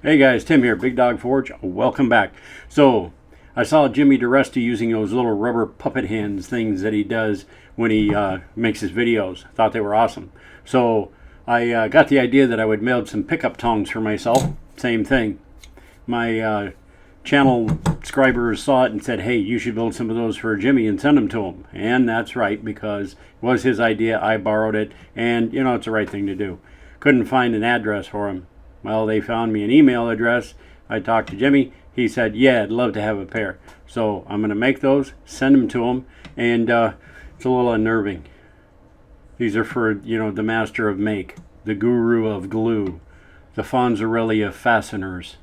Hey guys, Tim here, Big Dog Forge. Welcome back. So, I saw Jimmy Diresta using those little rubber puppet hands things that he does when he makes his videos. Thought they were awesome. So, I got the idea that I would build some pickup tongs for myself. Same thing. My channel subscribers saw it and said, hey, you should build some of those for Jimmy and send them to him. And that's right, because it was his idea. I borrowed it, and you know, it's the right thing to do. Couldn't find an address for him. Well, they found me an email address. I talked to Jimmy. He said, yeah, I'd love to have a pair. So I'm going to make those, send them to him, and it's a little unnerving. These are for, you know, the master of make, the guru of glue, the Fonzarelli of fasteners.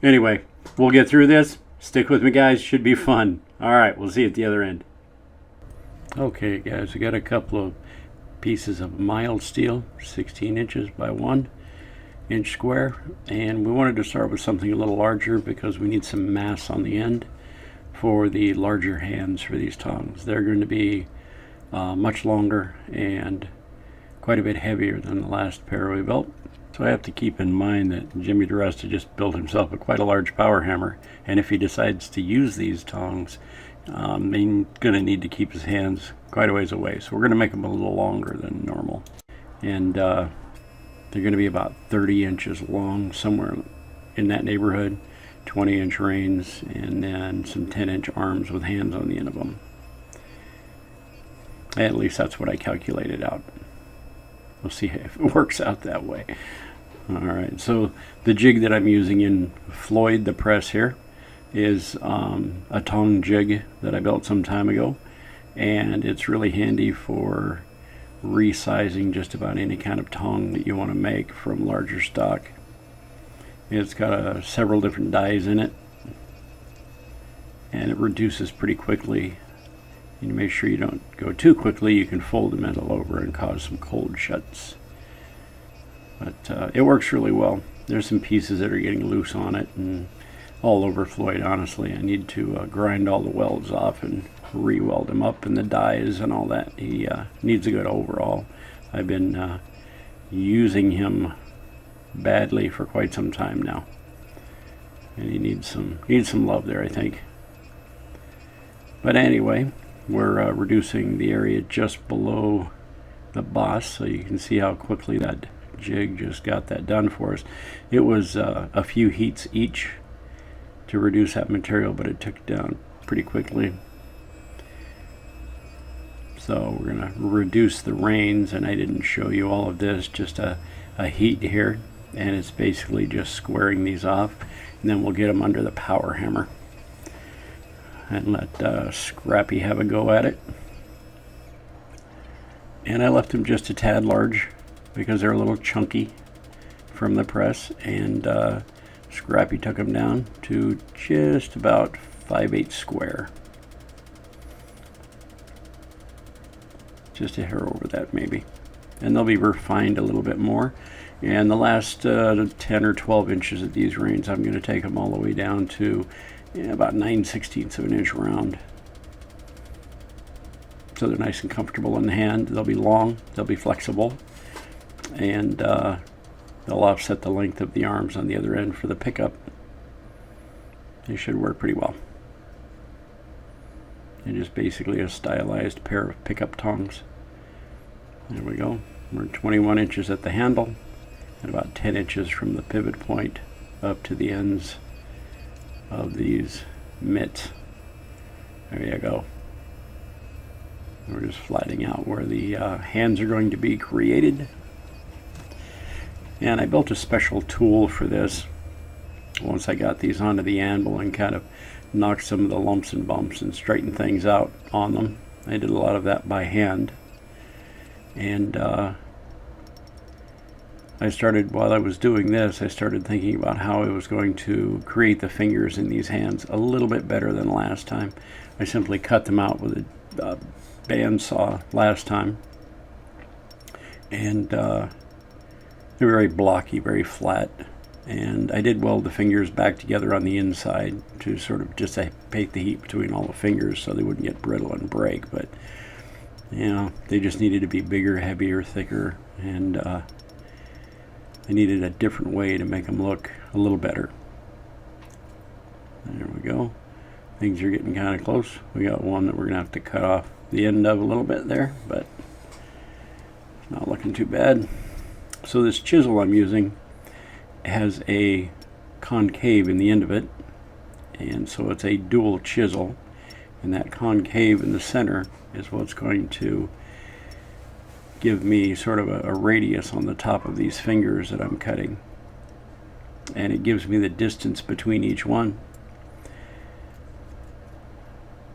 Anyway, we'll get through this. Stick with me, guys. Should be fun. All right, we'll see you at the other end. Okay, guys, we got a couple of pieces of mild steel, 16 inches by 1 inch square, and we wanted to start with something a little larger because we need some mass on the end for the larger hands for these tongs. They're going to be much longer and quite a bit heavier than the last pair we built. So I have to keep in mind that Jimmy Diresta just built himself quite a large power hammer, and if he decides to use these tongs, he's going to need to keep his hands quite a ways away. So we're going to make them a little longer than normal, and they're going to be about 30 inches long, somewhere in that neighborhood, 20-inch reins, and then some 10-inch arms with hands on the end of them. At least that's what I calculated out. We'll see if it works out that way. Alright, so the jig that I'm using in Floyd, the press here, is a tong jig that I built some time ago, and it's really handy for resizing just about any kind of tong that you want to make from larger stock. It's got several different dies in it, and it reduces pretty quickly. You make sure you don't go too quickly. You can fold the metal over and cause some cold shuts, but it works really well. There's some pieces that are getting loose on it and all over Floyd. Honestly, I need to grind all the welds off and re-weld them up, and the dies and all that. He needs a good overhaul. I've been using him badly for quite some time now, and he needs some love there, I think. But anyway, we're reducing the area just below the boss, so you can see how quickly that jig just got that done for us. It was a few heats each to reduce that material, but it took it down pretty quickly. So we're going to reduce the reins, and I didn't show you all of this, just a heat here, and it's basically just squaring these off, and then we'll get them under the power hammer and let Scrappy have a go at it. And I left them just a tad large because they're a little chunky from the press, and Scrappy took them down to just about 5/8 square. Just a hair over that maybe, and they'll be refined a little bit more. And the last 10 or 12 inches of these reins, I'm going to take them all the way down to about 9/16 of an inch round, so they're nice and comfortable in the hand. They'll be long, they'll be flexible, and they'll offset the length of the arms on the other end for the pickup. They should work pretty well. And just basically a stylized pair of pickup tongs. There we go. We're 21 inches at the handle and about 10 inches from the pivot point up to the ends of these mitts. There you go. We're just flattening out where the hands are going to be created. And I built a special tool for this once I got these onto the anvil and kind of knocked some of the lumps and bumps and straightened things out on them. I did a lot of that by hand, and while I was doing this, I started thinking about how I was going to create the fingers in these hands a little bit better than last time. I simply cut them out with a bandsaw last time, and they're very blocky, very flat. And I did weld the fingers back together on the inside to sort of just dissipate the heat between all the fingers so they wouldn't get brittle and break. But, you know, they just needed to be bigger, heavier, thicker, and I needed a different way to make them look a little better. There we go. Things are getting kind of close. We got one that we're going to have to cut off the end of a little bit there, but it's not looking too bad. So this chisel I'm using has a concave in the end of it, and so it's a dual chisel, and that concave in the center is what's going to give me sort of a radius on the top of these fingers that I'm cutting, and it gives me the distance between each one.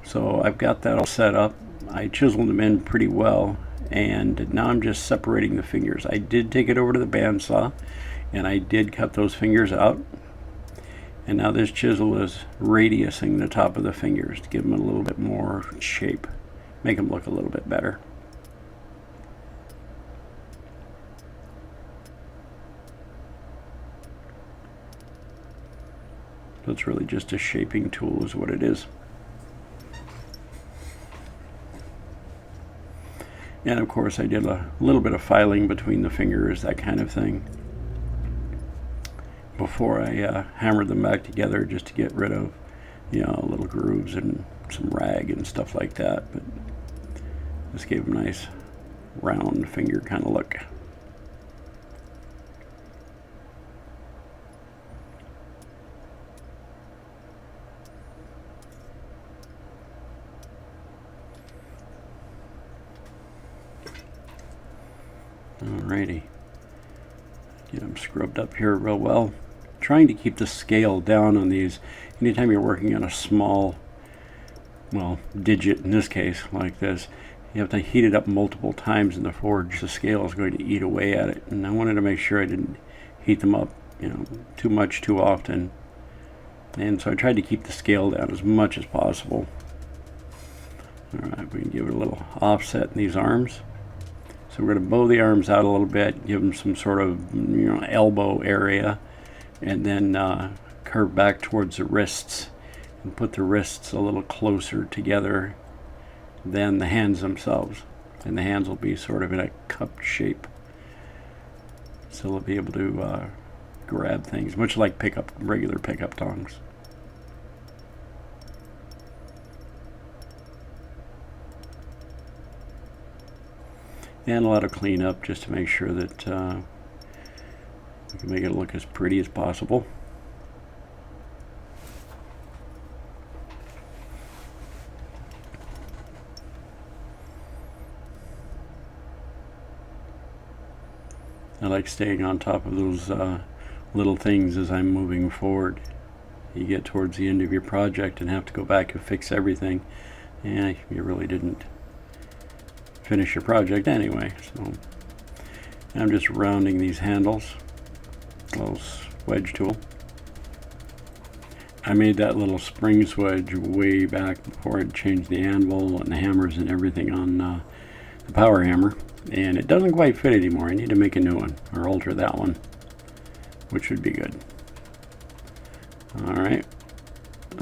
So I've got that all set up. I chiseled them in pretty well, and now I'm just separating the fingers. I did take it over to the bandsaw and I did cut those fingers out, and now this chisel is radiusing the top of the fingers to give them a little bit more shape, make them look a little bit better. So it's really just a shaping tool is what it is. And of course I did a little bit of filing between the fingers, that kind of thing, before I hammered them back together, just to get rid of, little grooves and some rag and stuff like that. But this gave them a nice round finger kind of look. Alrighty, get them scrubbed up here real well. Trying to keep the scale down on these. Anytime you're working on a small, digit in this case, like this, you have to heat it up multiple times in the forge. The scale is going to eat away at it, and I wanted to make sure I didn't heat them up, too much too often. And so I tried to keep the scale down as much as possible. Alright, we can give it a little offset in these arms. So we're going to bow the arms out a little bit, give them some sort of elbow area, and then curve back towards the wrists and put the wrists a little closer together than the hands themselves. And the hands will be sort of in a cup shape. So they'll be able to grab things, much like regular pickup tongs. And a lot of cleanup just to make sure that we can make it look as pretty as possible. I like staying on top of those little things as I'm moving forward. You get towards the end of your project and have to go back and fix everything. And you really didn't finish your project anyway. So I'm just rounding these handles, little wedge tool. I made that little spring wedge way back before I'd changed the anvil and the hammers and everything on the power hammer, and it doesn't quite fit anymore. I need to make a new one or alter that one, which would be good. Alright,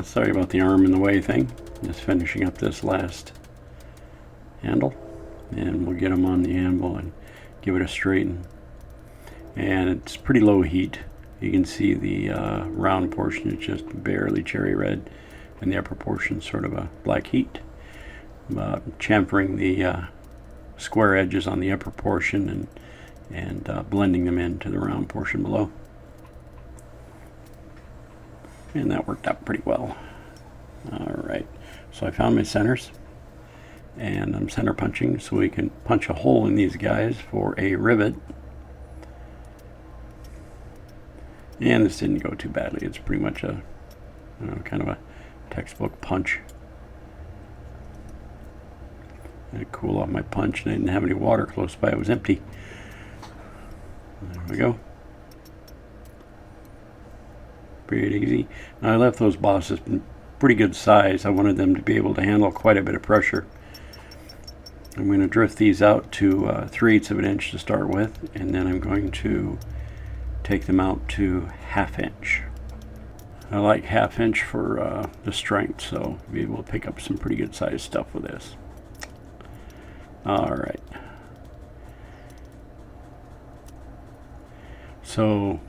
sorry about the arm in the way thing. Just finishing up this last handle, and we'll get them on the anvil and give it a straighten. And it's pretty low heat. You can see the round portion is just barely cherry red, and the upper portion is sort of a black heat. Chamfering the square edges on the upper portion and blending them into the round portion below. And that worked out pretty well. Alright, so I found my centers, and I'm center punching so we can punch a hole in these guys for a rivet. And this didn't go too badly. It's pretty much a kind of a textbook punch. I had to cool off my punch, and I didn't have any water close by. It was empty. There we go. Pretty easy. Now I left those bosses in pretty good size. I wanted them to be able to handle quite a bit of pressure. I'm going to drift these out to 3/8 of an inch to start with, and then I'm going to take them out to 1/2 inch. I like 1/2 inch for the strength, so I'll be able to pick up some pretty good sized stuff with this. Alright. So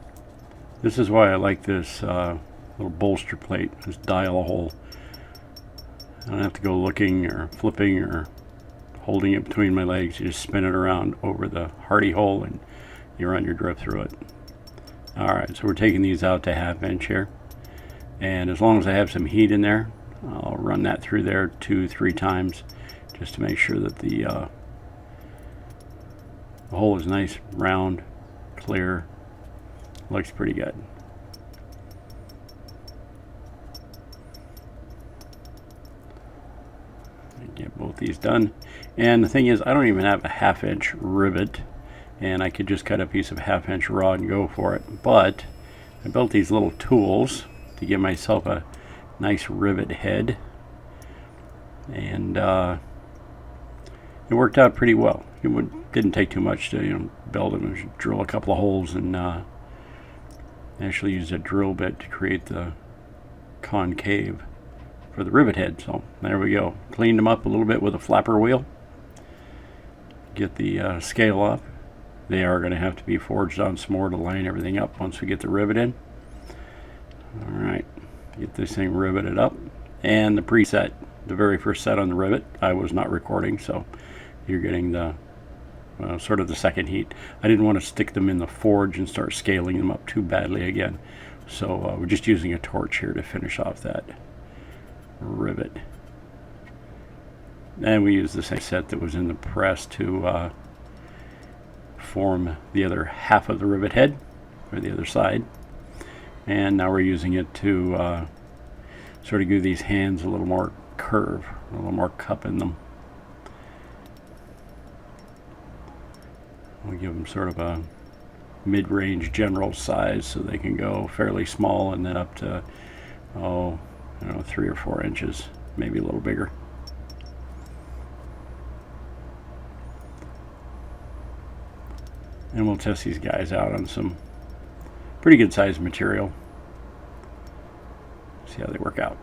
this is why I like this little bolster plate, this dial hole. I don't have to go looking or flipping or holding it between my legs. You just spin it around over the hardy hole and you run your drip through it. Alright, so we're taking these out to 1/2 inch here. And as long as I have some heat in there, I'll run that through there 2-3 times just to make sure that the hole is nice, round, clear. Looks pretty good. Get both these done. And the thing is, I don't even have a 1/2 inch rivet, and I could just cut a piece of 1/2 inch rod and go for it. But I built these little tools to give myself a nice rivet head, and it worked out pretty well. It didn't take too much to build them. Just drill a couple of holes and actually use a drill bit to create the concave for the rivet head. So there we go. Cleaned them up a little bit with a flapper wheel. Get the scale up. They are going to have to be forged on some more to line everything up once we get the rivet in. Alright, get this thing riveted up. And the preset, the very first set on the rivet, I was not recording, so you're getting the sort of the second heat. I didn't want to stick them in the forge and start scaling them up too badly again. So we're just using a torch here to finish off that rivet. And we use the same set that was in the press to form the other half of the rivet head, or the other side. And now we're using it to sort of give these hands a little more curve, a little more cup in them. We'll give them sort of a mid-range general size so they can go fairly small and then up to 3 or 4 inches, maybe a little bigger. And we'll test these guys out on some pretty good sized material. See how they work out.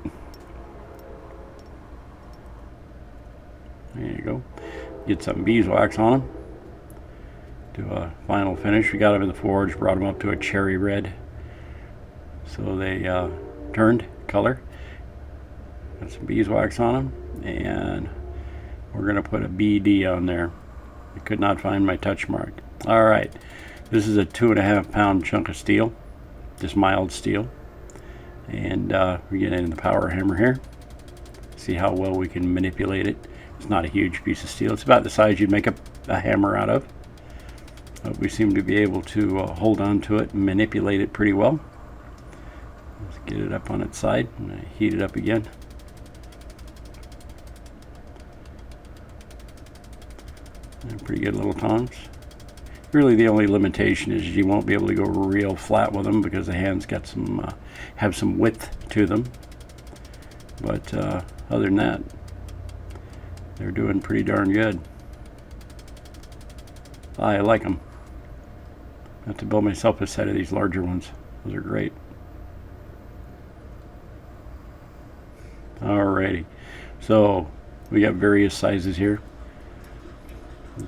There you go. Get some beeswax on them. Do a final finish. We got them in the forge, brought them up to a cherry red, so they turned color. Got some beeswax on them, and we're going to put a BD on there. I could not find my touch mark. Alright, this is a 2.5 pound chunk of steel, just mild steel, and we get in the power hammer here. See how well we can manipulate it. It's not a huge piece of steel. It's about the size you'd make a hammer out of. But we seem to be able to hold on to it and manipulate it pretty well. Let's get it up on its side and heat it up again. And pretty good little tongs. Really, the only limitation is you won't be able to go real flat with them because the hands got some have some width to them. But other than that, they're doing pretty darn good. I like them. I have to build myself a set of these larger ones. Those are great. Alrighty, so we got various sizes here.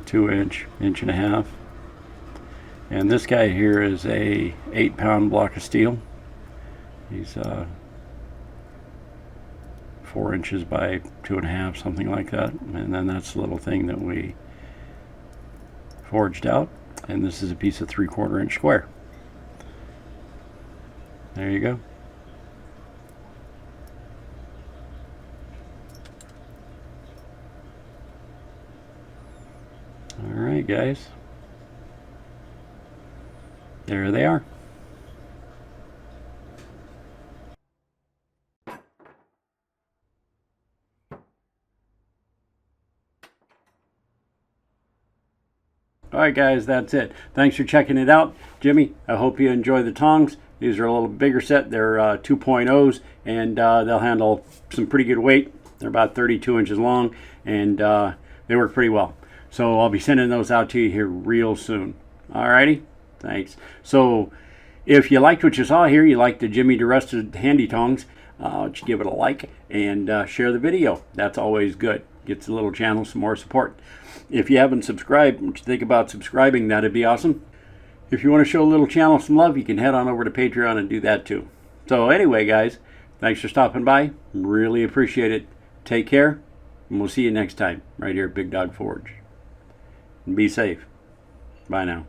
2 inch, 1.5 inch. And this guy here is a 8 pound block of steel. He's 4 inches by 2.5, something like that. And then that's the little thing that we forged out. And this is a piece of 3/4 inch square. There you go. Alright guys, there they are. Alright guys, that's it. Thanks for checking it out. Jimmy, I hope you enjoy the tongs. These are a little bigger set. They're 2.0s, and they'll handle some pretty good weight. They're about 32 inches long, and they work pretty well. So I'll be sending those out to you here real soon. Alrighty, thanks. So if you liked what you saw here, you liked the Jimmy Diresta handy tongs, just give it a like and share the video. That's always good. Gets the little channel some more support. If you haven't subscribed, what you think about subscribing, that'd be awesome. If you want to show a little channel some love, you can head on over to Patreon and do that too. So anyway, guys, thanks for stopping by. Really appreciate it. Take care, and we'll see you next time right here at Big Dog Forge. And be safe. Bye now.